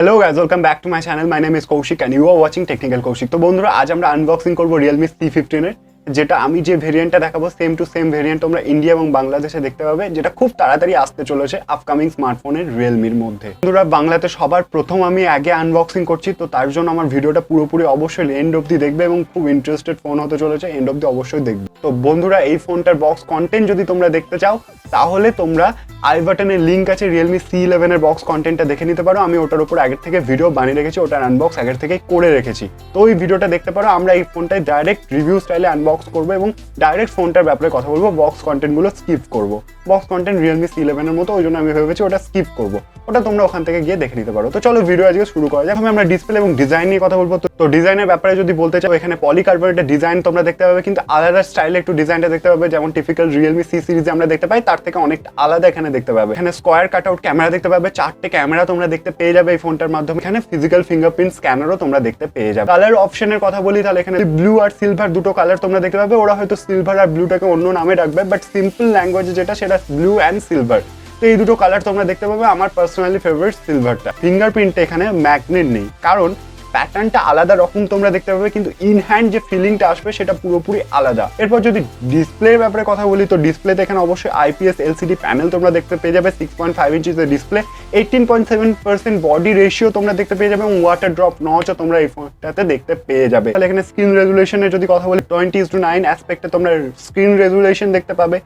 Hello guys, welcome back to my channel. My name is Kaushik and you are watching Technical Kaushik. তো বন্ধুরা আজ আমরা unboxing করব Realme C15 এর, যেটা আমি যে ভেরিয়েন্টটা দেখাবো সেম টু সেম ভেরিয়েন্ট তোমরা ইন্ডিয়া এবং বাংলাদেশে দেখতে পাবে, যেটা খুব তাড়াতাড়ি আসতে চলেছে আপকামিং স্মার্টফোনের Realme-র মধ্যে। বন্ধুরা বাংলাতে সবার প্রথম আমি আগে আনবক্সিং করছি, তো তার জন্য আমার ভিডিওটা পুরোপুরি অবশ্যই এন্ড অবধি দেখবে এবং খুব ইন্টারেস্টেড ফোন হতে চলেছে, এন্ড অবধি অবশ্যই দেখবে। তো বন্ধুরা এই ফোনটার বক্স কন্টেন্ট যদি তোমরা দেখতে চাও তাহলে তোমরা আই বাটনের লিঙ্ক আছে Realme C11 এর বক্স কন্টেন্টটা দেখে নিতে পারো। আমি ওটার উপর আগের থেকে ভিডিও বানিয়ে রেখেছি, ওটার আনবক্স আগের থেকে করে রেখেছি, তো ওই ভিডিওটা দেখতে পারো। আমরা এই ফোনটায় ডাইরেক্ট রিভিউ স্টাইলে আনবক্স করবো এবং ডাইরেক্ট ফোনটার ব্যাপারে কথা বলবো, বক্স কন্টেন্টগুলো স্কিপ করবো। বক্স কন্টেন্ট Realme C11 এর মতো, ওই জন্য আমি ভেবেছি ওটা স্কিপ করবো, ওটা তোমরা ওখান থেকে গিয়ে দেখে নিতে পারো। তো চলো ভিডিও আজকে শুরু করা যাক। আমরা ডিসপ্লে এবং ডিজাইন নিয়ে কথা বলবো। তো ডিজাইনের ব্যাপারে যদি বলতে চাও, এখানে পলিকার্বনেটের ডিজাইন তোমরা দেখতে পাবে, কিন্তু আলাদা স্টাইলে একটু ডিজাইনটা দেখতে পাবে, যেমন টিপিক্যাল Realme C সিরিজে আমরা দেখতে পাই তার থেকে অনেকটা আলাদা এখানে দেখতে পাবে। এখানে স্কোয়ার কাট আউট ক্যামেরা দেখতে পাবে, 4টে ক্যামেরা তোমরা দেখতে পেয়ে যাবে এই ফোনটার মাধ্যমে। এখানে ফিজিক্যাল ফিঙ্গারপ্রিন্ট স্ক্যানারও তোমরা দেখতে পেয়ে যাবে। কালার অপশনের কথা বলি তাহলে এখানে ব্লু আর সিলভার দুটো কালার তোমরা দেখতে পাবে। ওরা হয়তো সিলভার আর ব্লুটাকে অন্য নামে রাখবে, বাট সিম্পল ল্যাঙ্গুয়েজে যেটা সেটা ব্লু অ্যান্ড সিলভার। তো এই দুটো কালার তোমরা দেখতে পাবে। আমার পার্সোনালি ফেভারিট সিলভারটা। ফিঙ্গারপ্রিন্টে এখানে ম্যাগনেট নেই, কারণ প্যাটার্নটা আলাদা রকম তোমরা দেখতে পাবে, কিন্তু ইন হ্যান্ড যে ফিলিংটা আসবে সেটা পুরোপুরি আলাদা। এরপর যদি ডিসপ্লের ব্যাপারে কথা বলি, তো ডিসপ্লেতে এখানে অবশ্যই IPS LCD প্যানেল তোমরা দেখতে পেয়ে যাবে, 6.5 ইঞ্চিসের ডিসপ্লে, 18.7% বডি রেশিও তোমরা দেখতে পেয়ে যাবে এবং ওয়াটার ড্রপ নচও তোমরা এই ফোনটাতে দেখতে পেয়ে যাবে। তাহলে এখানে স্ক্রিন রেজুলেশনের যদি কথা বলি, 20:9 অ্যাসপেক্টে তোমরা স্ক্রিন রেজুলেশন দেখতে পাবে।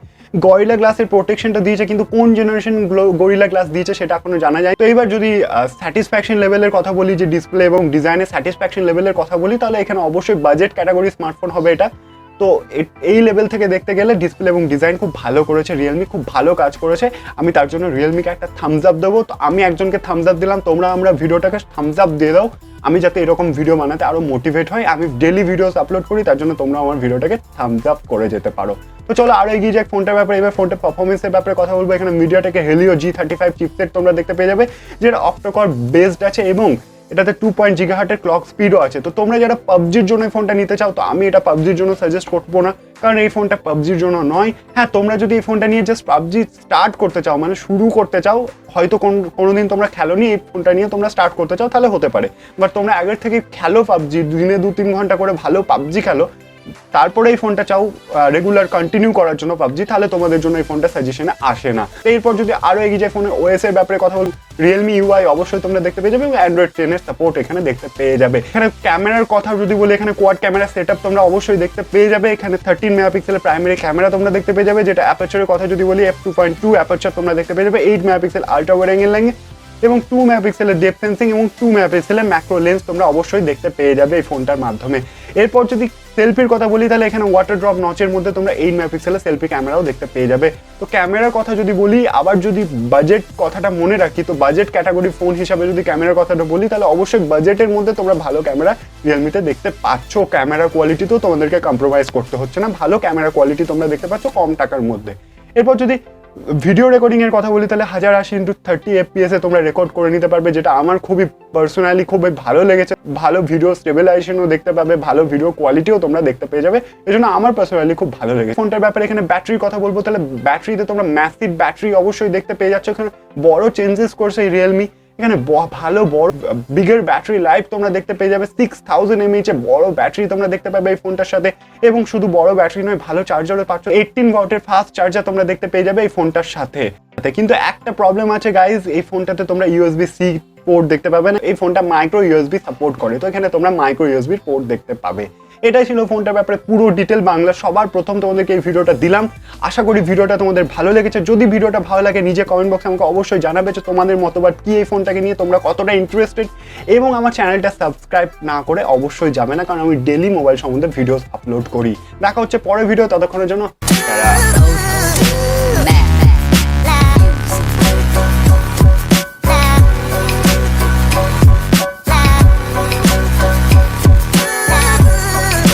গরিলা গ্লাসের প্রোটেকশনটা দিয়েছে, কিন্তু কোন জেনারেশন গরিলা গ্লাস দিয়েছে সেটা এখনো জানা যায়। তো এবার যদি স্যাটিসফ্যাকশন লেভেলের কথা বলি, যে ডিসপ্লে এবং ডিজাইনের স্যাটিসফ্যাকশন লেভেলের কথা বলি, তাহলে এখানে অবশ্যই বাজেট ক্যাটাগরি স্মার্টফোন হবে এটা। তো এই লেভেল থেকে দেখতে গেলে ডিসপ্লে এবং ডিজাইন খুব ভালো করেছে Realme, খুব ভালো কাজ করেছে। আমি তার জন্য Realme-কে একটা থামস আপ দেবো। তো আমি একজনকে থামস আপ দিলাম, তোমরা আমরা ভিডিওটাকে থামস আপ দিয়ে দাও, আমি যাতে এরকম ভিডিও বানাতে আরও মোটিভেট হয়। আমি ডেলি ভিডিওস আপলোড করি, তার জন্য তোমরা আমার ভিডিওটাকে থামস আপ করে যেতে পারো। তো চলো আরও এগিয়ে যাক ফোনটার ব্যাপারে। এবার ফোনটার পারফরমেন্সের ব্যাপারে কথা বলবো। এখানে Mediatek Helio G35 চিপসেট তোমরা দেখতে পেয়ে যাবে, যেটা অক্টোকর বেসড আছে এবং এটাতে 2 GHz ক্লক স্পিডও আছে। তো তোমরা যারা পাবজির জন্য এই ফোনটা নিতে চাও, তো আমি এটা পাবজির জন্য সাজেস্ট করবো না, কারণ এই ফোনটা পাবজির জন্য নয়। হ্যাঁ, তোমরা যদি এই ফোনটা নিয়ে জাস্ট পাবজি স্টার্ট করতে চাও, মানে শুরু করতে চাও, হয়তো কোনোদিন তোমরা খেলোনি, এই ফোনটা নিয়ে তোমরা স্টার্ট করতে চাও, তাহলে হতে পারে। বাট তোমরা আগের থেকে খেলো পাবজি, দিনে 2-3 ঘন্টা করে ভালো পাবজি খেলো, তারপরে এই ফোনটা চাও রেগুলার কন্টিনিউ করার জন্য পাবজি, তাহলে তোমাদের জন্য এই ফোনটা সাজেশনে আসে না। তো এরপর যদি আরও এগিয়ে যায় ফোনের OS এর ব্যাপারে কথা বলি, Realme UI অবশ্যই তোমরা দেখতে পেয়ে যাবে এবং Android 10 এর সাপোর্ট এখানে দেখতে পেয়ে যাবে। এখানে ক্যামেরার কথা যদি বলি, এখানে কোয়াড ক্যামেরা সেটআপ তোমরা অবশ্যই দেখতে পেয়ে যাবে। এখানে 13 মেগাপিক্সেলের প্রাইমারি ক্যামেরা তোমরা দেখতে পেয়ে যাবে, যেটা অ্যাপারচারের কথা যদি বলি f2.2 অ্যাপারচার তোমরা দেখতে পেয়ে যাবে, 8 megapixel ultra wide angle lens এবং 2 মেগাপিক্সেলের ডেপথ সেন্সিং এবং 2 মেগাপিক্সেলের ম্যাক্রো লেন্স তোমরা অবশ্যই দেখতে পেয়ে যাবে এই ফোনটার মাধ্যমে। এরপর যদি সেলফির কথা বলি, তাহলে এখানে ওয়াটার ড্রপ নচের মধ্যে তোমরা 8 মেগাপিক্সেলের সেলফি ক্যামেরাও দেখতে পেয়ে যাবে। তো ক্যামেরার কথা যদি বলি, আবার যদি বাজেট কথাটা মনে রাখি, তো বাজেট ক্যাটাগরি ফোন হিসাবে যদি ক্যামেরার কথাটা বলি, তাহলে অবশ্যই বাজেটের মধ্যে তোমরা ভালো ক্যামেরা Realme-তে দেখতে পাচ্ছ। ক্যামেরা কোয়ালিটিতেও তোমাদেরকে কম্প্রোমাইজ করতে হচ্ছে না, ভালো ক্যামেরা কোয়ালিটি তোমরা দেখতে পাচ্ছ কম টাকার মধ্যে। এরপর যদি ভিডিও রেকর্ডিং এর কথা বলি, তাহলে 1080x30 FPS এ তোমরা রেকর্ড করে নিতে পারবে, যেটা আমার খুবই পার্সোনালি খুবই ভালো লেগেছে। ভালো ভিডিও স্টেবিলাইজেশনও দেখতে পাবে, ভালো ভিডিও কোয়ালিটিও তোমরা দেখতে পেয়ে যাবে, এই জন্য আমার পার্সোনালি খুব ভালো লেগেছে। ফোনটার ব্যাপারে এখানে ব্যাটারির কথা বলবো, তাহলে ব্যাটারিতে তোমরা ম্যাসিভ ব্যাটারি অবশ্যই দেখতে পেয়ে যাচ্ছ। এখানে বড় চেঞ্জেস করছে এই Realme, এখানে ভালো বড় বিগের ব্যাটারি লাইফ তোমরা দেখতে পেয়ে যাবে। 6000 mAh এর বড় ব্যাটারি তোমরা দেখতে পাবে এই ফোনটার সাথে, এবং শুধু বড় ব্যাটারি নয়, ভালো চার্জারও পাচ্ছ। 18 ওয়াটের ফাস্ট চার্জার তোমরা দেখতে পেয়ে যাবে এই ফোনটার সাথে। কিন্তু একটা প্রবলেম আছে গাইজ, এই ফোনটাতে তোমরা USB-C পোর্ট দেখতে পাবে না, এই ফোনটা মাইক্রো USB সাপোর্ট করে, তো এখানে তোমরা মাইক্রো USB পোর্ট দেখতে পাবে। এটাই ছিল ফোনটার ব্যাপারে পুরো ডিটেল বাংলা। সবার প্রথম তোমাদেরকে এই ভিডিওটা দিলাম, আশা করি ভিডিওটা তোমাদের ভালো লেগেছে। যদি ভিডিওটা ভালো লাগে, নিজে কমেন্ট বক্সে আমাকে অবশ্যই জানাবে যে তোমাদের মতবাদ কি এই ফোনটাকে নিয়ে, তোমরা কতটা ইন্টারেস্টেড, এবং আমার চ্যানেলটা সাবস্ক্রাইব না করে অবশ্যই যাবে না, কারণ আমি ডেলি মোবাইল সম্বন্ধে ভিডিওস আপলোড করি। দেখা হচ্ছে পরের ভিডিও, ততক্ষণের জন্য